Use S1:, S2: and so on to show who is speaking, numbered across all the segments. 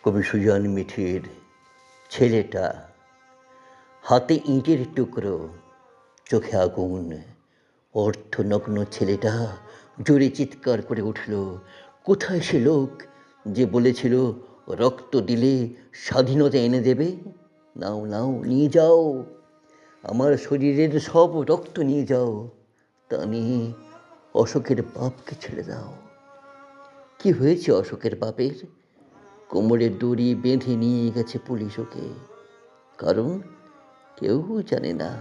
S1: কবি সুজন মিঠির ছেলেটা, হাতে ইঁটের টুকরো, চোখে আগুন। অর্ধনগ্ন ছেলেটা জোরে চিৎকার করে উঠল, কোথায় সে লোক যে বলেছিল রক্ত দিলে স্বাধীনতা এনে দেবে? নাও নাও, নিয়ে যাও, আমার শরীরের সব রক্ত নিয়ে যাও, তা নিয়ে অশোকের বাপকে ছেড়ে দাও। কি হয়েছে অশোকের বাপের? কোমরের দড়ি বেঁধে নিয়ে গেছে পুলিশ ওকে। কারণ কেউ জানে না।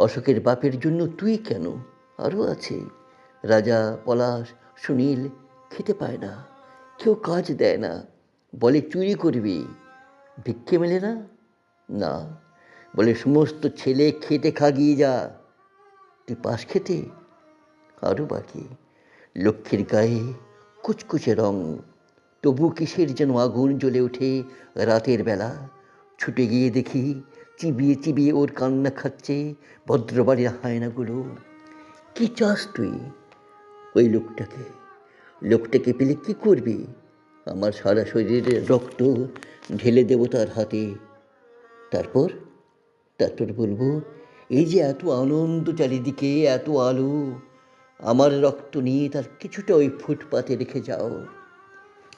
S1: অশোকের বাপের জন্য তুই কেন, আরও আছে রাজা, পলাশ, সুনীল। খেতে পায় না, কেউ কাজ দেয় না, বলে চুরি করবি, ভিক্ষে মেলে না। না, বলে সমস্ত ছেলে খেটে খাগিয়ে যা, তুই পাস খেতে। আরও বাকি লক্ষ্মীর গায়ে কুচকুচে রং, তবু কিসের যেন আগুন জ্বলে ওঠে রাতের বেলা। ছুটে গিয়ে দেখি চিবিয়ে চিবিয়ে ওর কান্না খাচ্ছে ভদ্রবাড়ির হায়নাগুলো। কি চাস তুই? ওই লোকটাকে পেলে কি করবি? আমার সারা শরীরের রক্ত ঢেলে দেব তার হাতে। তারপর তারপর বলবো, এই যে এত আনন্দ চারিদিকে, এত আলো, আমার রক্ত নিয়ে তার কিছুটা ওই ফুটপাতে রেখে যাও।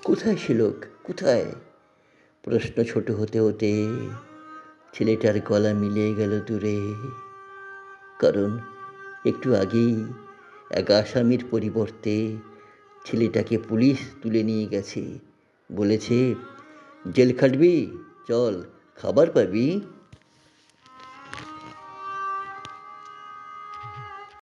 S1: কোথায় সে লোক, কোথায়? প্রশ্ন ছোট হতে হতে ছেলেটার গলা মিলিয়ে গেল দূরে। কারণ একটু আগেই এক আসামির পরিবর্তে ছেলেটাকে পুলিশ তুলে নিয়ে গেছে। বলেছে, জেল খাটবি, চল, খাবার পাবি।